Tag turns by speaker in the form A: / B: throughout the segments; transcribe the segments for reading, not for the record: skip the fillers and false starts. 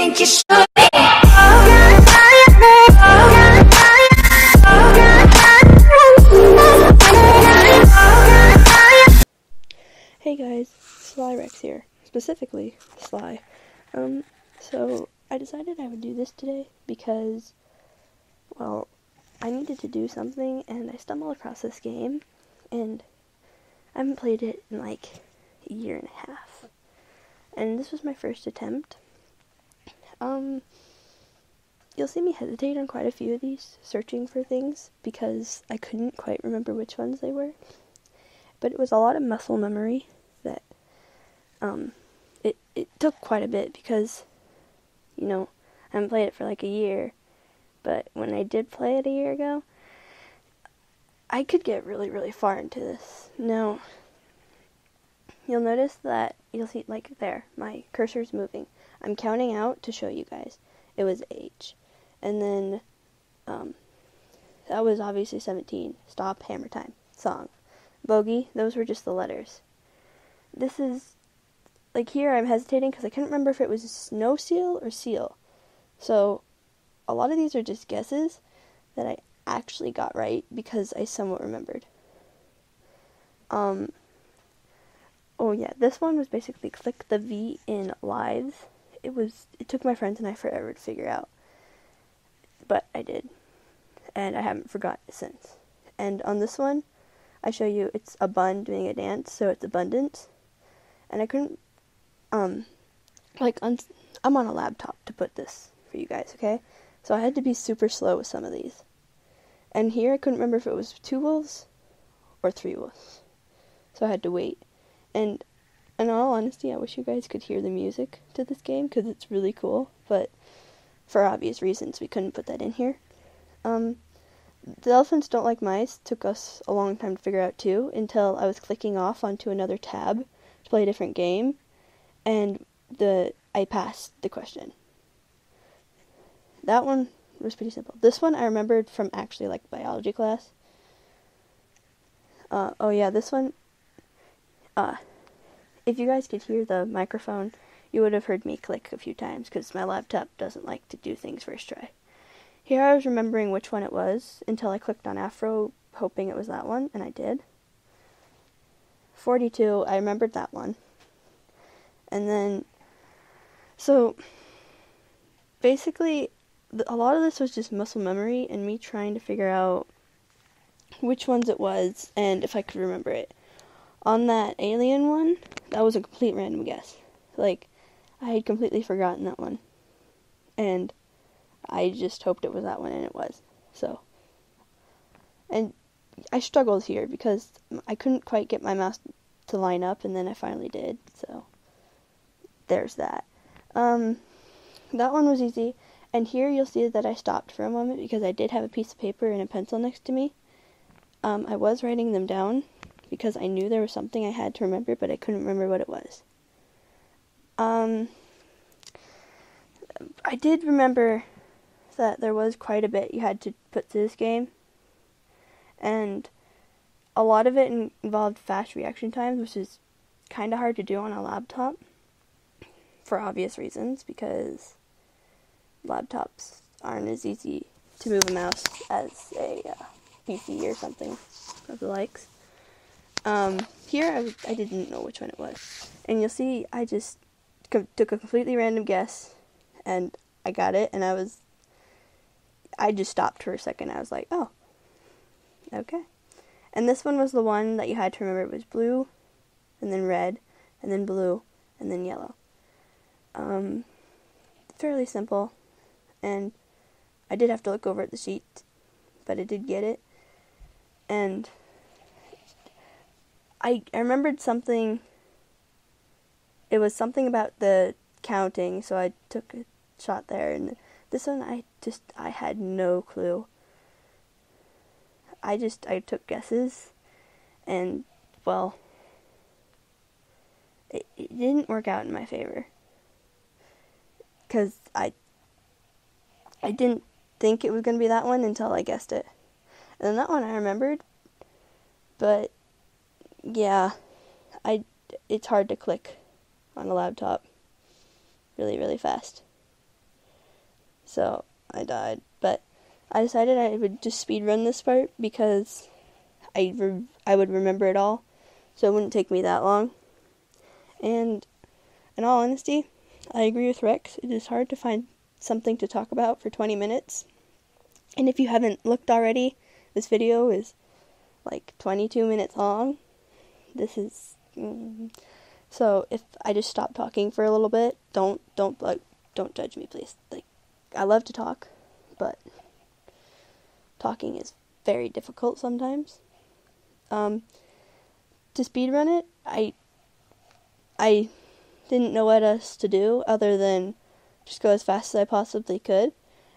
A: think you should be.
B: Hey guys, Slyrex here. Specifically, Sly. So I decided I would do this today because, well, I needed to do something and I stumbled across this game and I haven't played it in like a year and a half. And this was my first attempt. You'll see me hesitate on quite a few of these, searching for things, because I couldn't quite remember which ones they were. But it was a lot of muscle memory that, it took quite a bit because, you know, I haven't played it for like a year. But when I did play it a year ago, I could get really, really far into this. Now, you'll notice that, you'll see, like, there, my cursor's moving. I'm counting out to show you guys. It was H. And then, that was obviously 17. Stop, hammer time, song. Bogey, those were just the letters. This is, like, here I'm hesitating because I couldn't remember if it was snow seal or seal. So, a lot of these are just guesses that I actually got right because I somewhat remembered. Oh yeah, this one was basically click the V in lives. It took my friends and I forever to figure out. But I did. And I haven't forgotten it since. And on this one, I show you it's a bun doing a dance, so it's abundance. And I couldn't, I'm on a laptop to put this for you guys, okay? So I had to be super slow with some of these. And here I couldn't remember if it was 2 wolves or 3 wolves. So I had to wait. And in all honesty, I wish you guys could hear the music to this game, because it's really cool, but for obvious reasons, we couldn't put that in here. The Elephants Don't Like Mice took us a long time to figure out too, until I was clicking off onto another tab to play a different game, and I passed the question. That one was pretty simple. This one I remembered from actually like biology class. Oh yeah, this one, if you guys could hear the microphone, you would have heard me click a few times, because my laptop doesn't like to do things first try. Here I was remembering which one it was, until I clicked on Afro, hoping it was that one, and I did. 42, I remembered that one. And then, so, basically, a lot of this was just muscle memory, and me trying to figure out which ones it was, and if I could remember it. On that alien one, that was a complete random guess. Like, I had completely forgotten that one. And I just hoped it was that one, and it was. So, and I struggled here because I couldn't quite get my mouse to line up, and then I finally did. So, there's that. That one was easy. And here you'll see that I stopped for a moment because I did have a piece of paper and a pencil next to me. I was writing them down because I knew there was something I had to remember, but I couldn't remember what it was. I did remember that there was quite a bit you had to put to this game, and a lot of it involved fast reaction times, which is kind of hard to do on a laptop, for obvious reasons, because laptops aren't as easy to move a mouse as a PC or something of the likes. Here I didn't know which one it was, and you'll see I just took a completely random guess, and I got it, and I just stopped for a second. I was like, oh, okay. And this one was the one that you had to remember. It was blue, and then red, and then blue, and then yellow. Fairly simple, and I did have to look over at the sheet, but I did get it. And I remembered something. It was something about the counting, so I took a shot there, and this one I had no clue. I took guesses, and, well, it didn't work out in my favor, because I didn't think it was going to be that one until I guessed it. And then that one I remembered, but, yeah, it's hard to click on a laptop really, really fast. so I died. But I decided I would just speedrun this part because I would remember it all, so it wouldn't take me that long. And in all honesty, I agree with Rex. It is hard to find something to talk about for 20 minutes. And if you haven't looked already, this video is like 22 minutes long. This is so if I just stop talking for a little bit, don't judge me, please. Like, I love to talk, but talking is very difficult sometimes. To speedrun it, I didn't know what else to do other than just go as fast as I possibly could,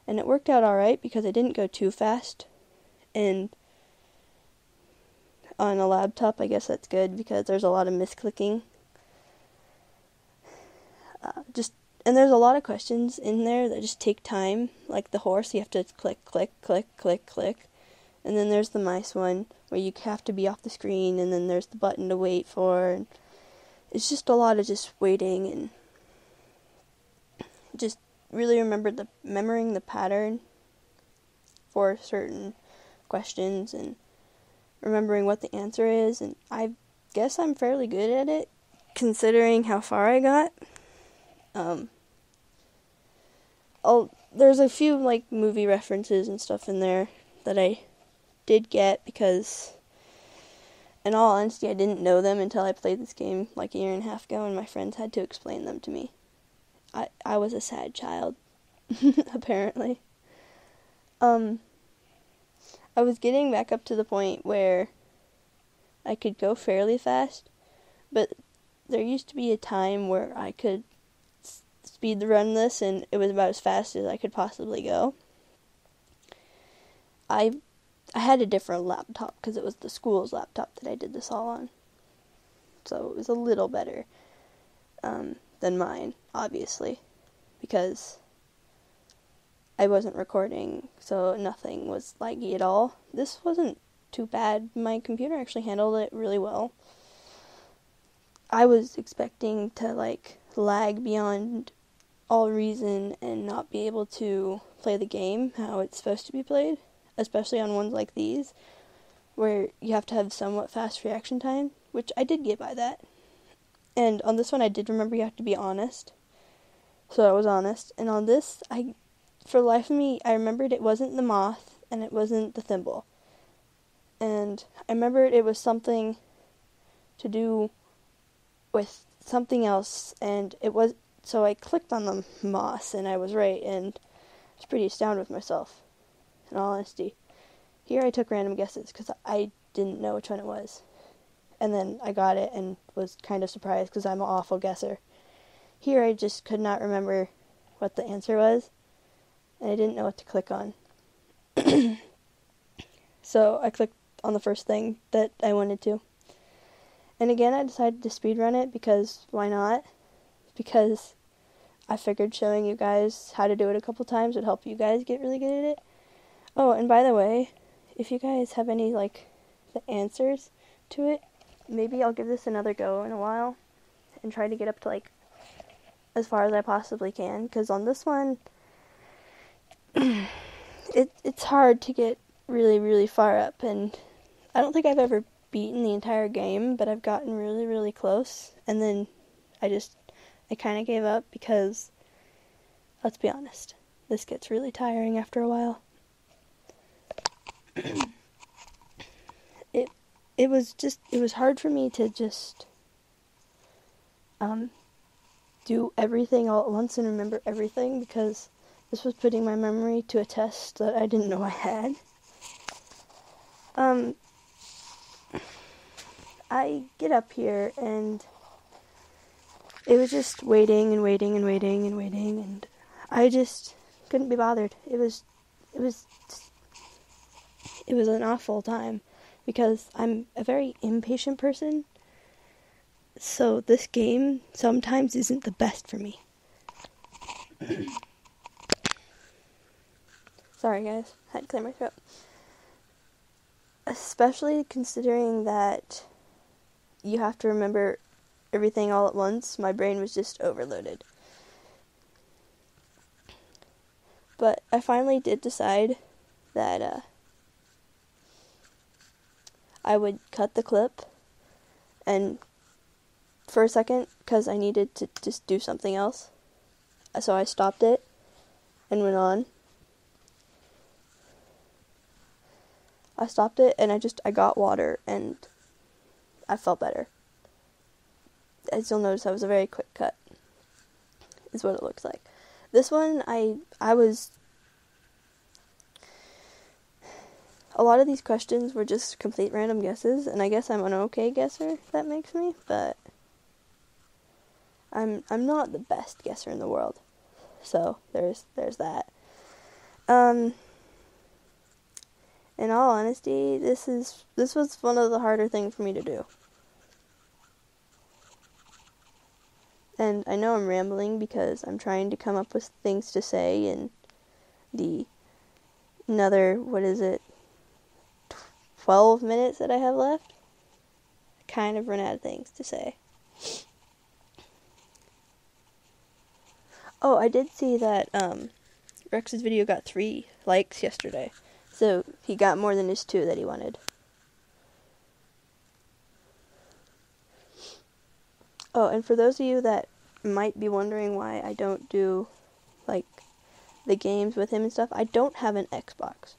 B: and it worked out alright because I didn't go too fast, and on a laptop I guess that's good because there's a lot of misclicking. And there's a lot of questions in there that just take time, like the horse, you have to click, click, click, click, click. And then there's the mice one, where you have to be off the screen, and then there's the button to wait for. And it's just a lot of just waiting, and just really remembering the pattern for certain questions, and remembering what the answer is. And I guess I'm fairly good at it, considering how far I got. There's a few like movie references and stuff in there that I did get because, in all honesty, I didn't know them until I played this game like a year and a half ago, and my friends had to explain them to me. I was a sad child, apparently. I was getting back up to the point where I could go fairly fast, but there used to be a time where I could speed run this, and it was about as fast as I could possibly go. I had a different laptop because it was the school's laptop that I did this all on, so it was a little better than mine, obviously, because I wasn't recording, so nothing was laggy at all. This wasn't too bad. My computer actually handled it really well. I was expecting to lag beyond all reason and not be able to play the game how it's supposed to be played, especially on ones like these where you have to have somewhat fast reaction time, which I did get by that. And on this one I did remember you have to be honest, so I was honest. And on this, for the life of me, I remembered it wasn't the moth and it wasn't the thimble, and I remembered it was something to do with something else, and it was, so I clicked on the moss, and I was right, and I was pretty astounded with myself, in all honesty. Here I took random guesses, because I didn't know which one it was, and then I got it, and was kind of surprised, because I'm an awful guesser. Here I just could not remember what the answer was, and I didn't know what to click on. So I clicked on the first thing that I wanted to. And again, I decided to speedrun it because why not? Because I figured showing you guys how to do it a couple times would help you guys get really good at it. Oh, and by the way, if you guys have any, the answers to it, maybe I'll give this another go in a while and try to get up to, as far as I possibly can. Because on this one, it's hard to get really, really far up. And I don't think I've ever beaten the entire game, but I've gotten really, really close, and then I kind of gave up because, let's be honest, this gets really tiring after a while. It was hard for me to just do everything all at once and remember everything, because this was putting my memory to a test that I didn't know I had. I get up here, and it was just waiting and waiting and waiting and waiting, and I just couldn't be bothered. It was an awful time, because I'm a very impatient person, so this game sometimes isn't the best for me. Sorry guys, had to clear my throat. Especially considering that you have to remember everything all at once, my brain was just overloaded. But I finally did decide that I would cut the clip, and for a second, because I needed to just do something else, so I stopped it and went on. I stopped it and I got water and I felt better. As you'll notice, that was a very quick cut, is what it looks like. This one, I was, a lot of these questions were just complete random guesses, and I guess I'm an okay guesser, if that makes me, but I'm not the best guesser in the world. So there's that. In all honesty, this was one of the harder things for me to do. And I know I'm rambling because I'm trying to come up with things to say in another, 12 minutes that I have left. I kind of run out of things to say. Oh, I did see that Rex's video got 3 likes yesterday. So he got more than his 2 that he wanted. Oh, and for those of you that might be wondering why I don't do, the games with him and stuff, I don't have an Xbox.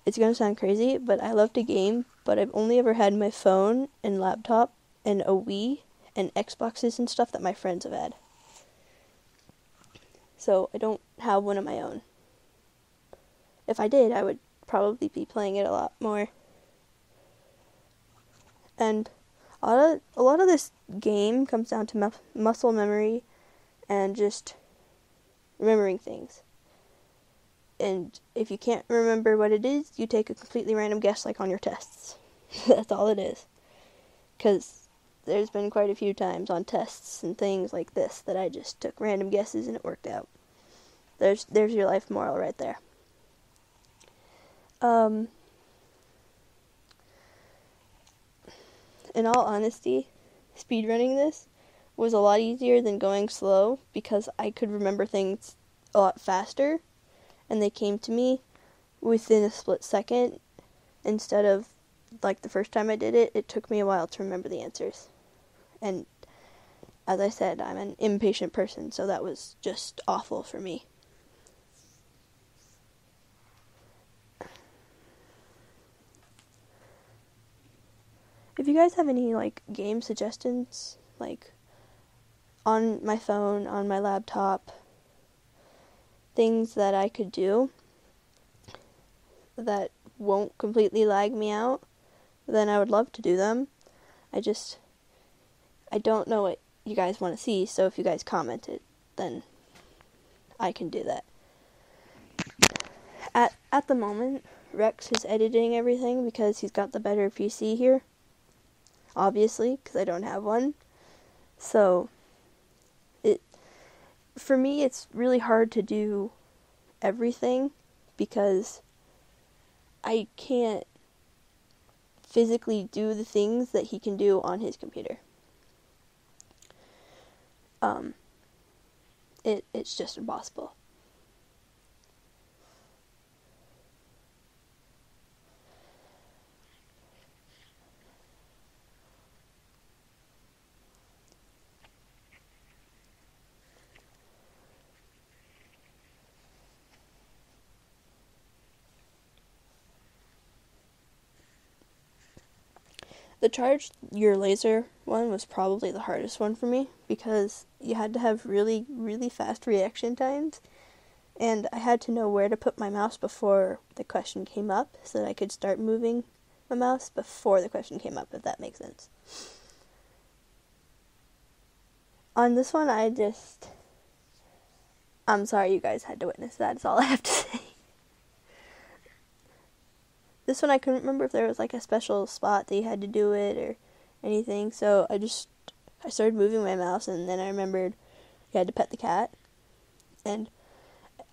B: It's gonna sound crazy, but I love to game, but I've only ever had my phone and laptop and a Wii and Xboxes and stuff that my friends have had. So I don't have one of my own. If I did, I would probably be playing it a lot more. And a lot of this game comes down to muscle memory and just remembering things. And if you can't remember what it is, you take a completely random guess, like on your tests. That's all it is. Because there's been quite a few times on tests and things like this that I just took random guesses and it worked out. There's your life moral right there. In all honesty, speedrunning this was a lot easier than going slow because I could remember things a lot faster and they came to me within a split second instead of the first time I did it, it took me a while to remember the answers. And as I said, I'm an impatient person, so that was just awful for me. If you guys have any, game suggestions, on my phone, on my laptop, things that I could do that won't completely lag me out, then I would love to do them. I don't know what you guys want to see, so if you guys comment it, then I can do that. At the moment, Rex is editing everything because he's got the better PC here. Obviously, because I don't have one. So, for me, it's really hard to do everything because I can't physically do the things that he can do on his computer. It's just impossible. The charge your laser one was probably the hardest one for me because you had to have really, really fast reaction times, and I had to know where to put my mouse before the question came up so that I could start moving my mouse before the question came up, if that makes sense. On this one, I'm sorry you guys had to witness that, is all I have to say. This one I couldn't remember if there was a special spot that you had to do it or anything, so I started moving my mouse and then I remembered you had to pet the cat. And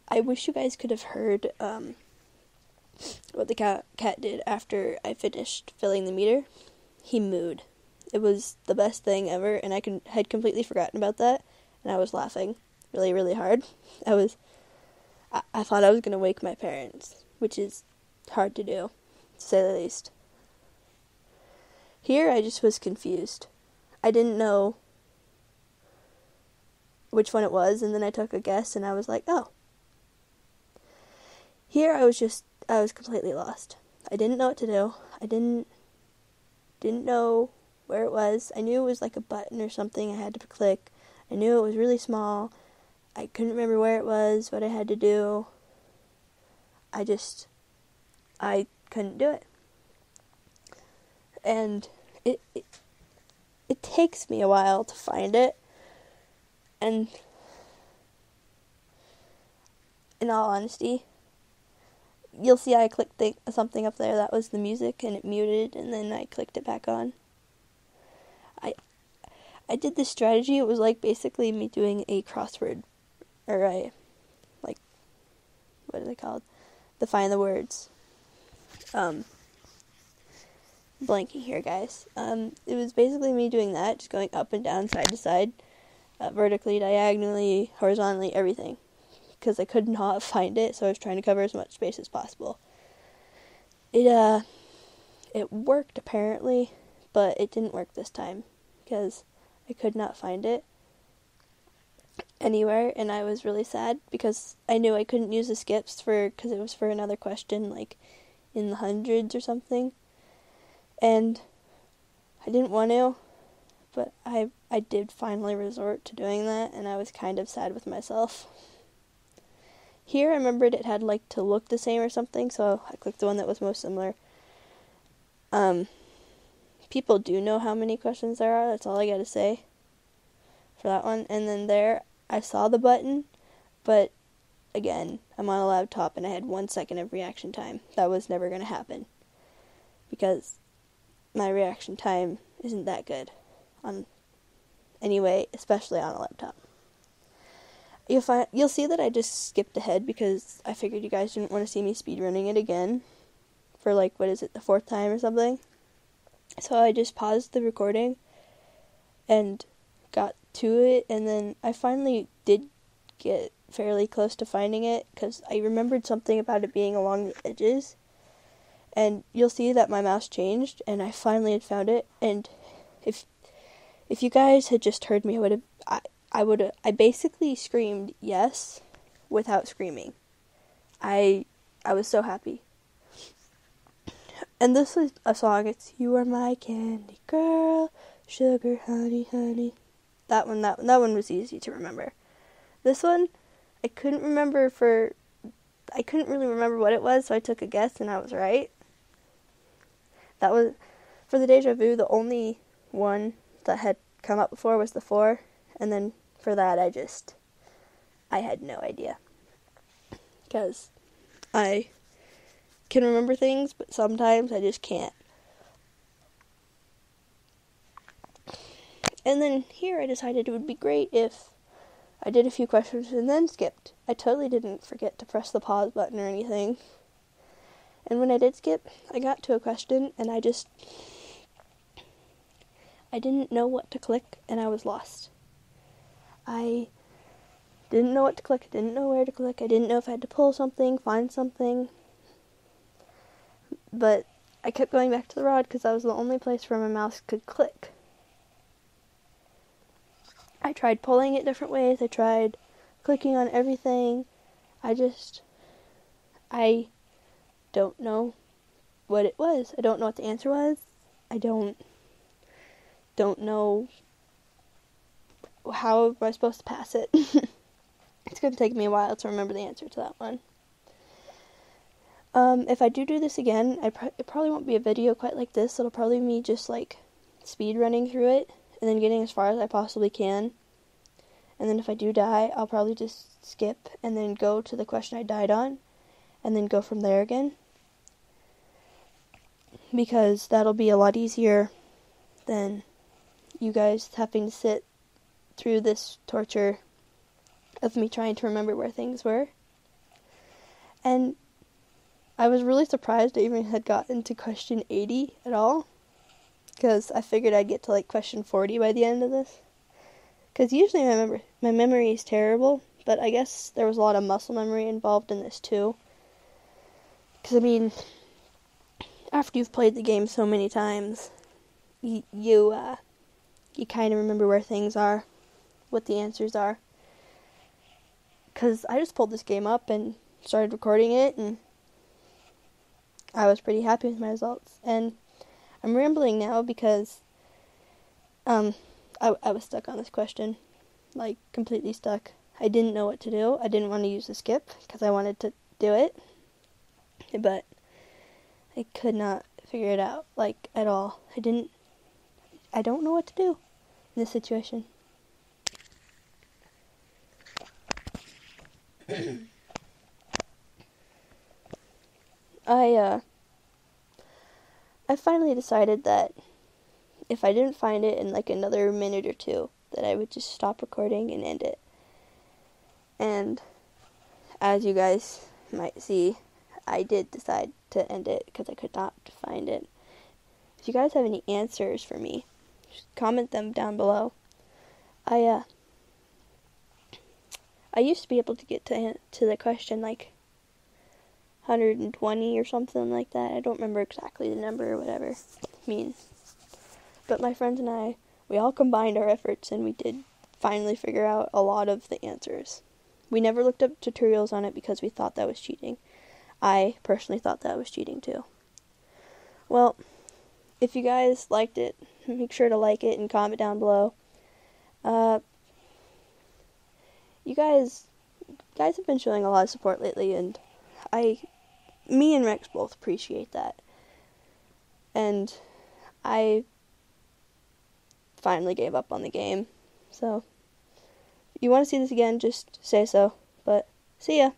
B: I wish you guys could have heard what the cat did after I finished filling the meter. He mooed. It was the best thing ever, and I had completely forgotten about that, and I was laughing really, really hard. I thought I was going to wake my parents, which is hard to do, to say the least. Here, I just was confused. I didn't know which one it was, and then I took a guess, and I was like, oh. Here, I was completely lost. I didn't know what to do. I didn't know where it was. I knew it was like a button or something I had to click. I knew it was really small. I couldn't remember where it was, what I had to do. I couldn't do it. And it takes me a while to find it. And in all honesty, you'll see I clicked something up there that was the music, and it muted, and then I clicked it back on. I did this strategy. It was like basically me doing a crossword, or what are they called? Define the words. Blanking here, guys. It was basically me doing that, just going up and down, side to side, vertically, diagonally, horizontally, everything. Because I could not find it, so I was trying to cover as much space as possible. It worked apparently, but it didn't work this time because I could not find it anywhere, and I was really sad because I knew I couldn't use the skips because it was for another question, like in the hundreds or something, and I didn't want to, but I did finally resort to doing that, and I was kind of sad with myself. Here, I remembered it had like to look the same or something, so I clicked the one that was most similar. People do know how many questions there are, that's all I gotta say for that one. And then there, I saw the button, but again, I'm on a laptop and I had 1 second of reaction time. That was never gonna happen, because my reaction time isn't that good anyway, especially on a laptop. You'll see that I just skipped ahead because I figured you guys didn't want to see me speedrunning it again for the 4th time or something. So I just paused the recording and got to it, and then I finally did get fairly close to finding it because I remembered something about it being along the edges. And you'll see that my mouse changed, and I finally had found it. And if you guys had just heard me, I basically screamed yes without screaming. I was so happy. And this is a song, it's You Are My Candy Girl, Sugar Honey Honey. That one was easy to remember. This one, I couldn't really remember what it was, so I took a guess and I was right. That was, for the Deja Vu, the only one that had come up before was the 4, and then for that I had no idea. Because I can remember things, but sometimes I just can't. And then here I decided it would be great if I did a few questions and then skipped. I totally didn't forget to press the pause button or anything. And when I did skip, I got to a question and I didn't know what to click, and I was lost. I didn't know what to click, I didn't know where to click, I didn't know if I had to pull something, find something. But I kept going back to the rod because that was the only place where my mouse could click. I tried pulling it different ways, I tried clicking on everything. I don't know what it was. I don't know what the answer was. I don't know how am I supposed to pass it. It's going to take me a while to remember the answer to that one. If I do this again, it probably won't be a video quite like this. It'll probably be me just speed running through it and then getting as far as I possibly can. And then if I do die, I'll probably just skip and then go to the question I died on and then go from there again. Because that'll be a lot easier than you guys having to sit through this torture of me trying to remember where things were. And I was really surprised I even had gotten to question 80 at all, because I figured I'd get to question 40 by the end of this. Because usually my memory is terrible, but I guess there was a lot of muscle memory involved in this too. Because, I mean, after you've played the game so many times, you kind of remember where things are, what the answers are. Because I just pulled this game up and started recording it, and I was pretty happy with my results. And I'm rambling now because I was stuck on this question, like completely stuck. I didn't know what to do. I didn't want to use the skip because I wanted to do it, but I could not figure it out, like, at all. I don't know what to do in this situation. I finally decided that if I didn't find it in like another minute or two, that I would just stop recording and end it. And as you guys might see, I did decide to end it because I could not find it. If you guys have any answers for me, just comment them down below. I used to be able to get to the question like 120 or something like that. I don't remember exactly the number or whatever. But my friends and I, we all combined our efforts and we did finally figure out a lot of the answers. We never looked up tutorials on it because we thought that was cheating. I personally thought that was cheating too. Well, if you guys liked it, make sure to like it and comment down below. You guys have been showing a lot of support lately, and me and Rex both appreciate that. And I finally gave up on the game. So, if you want to see this again, just say so. But, see ya!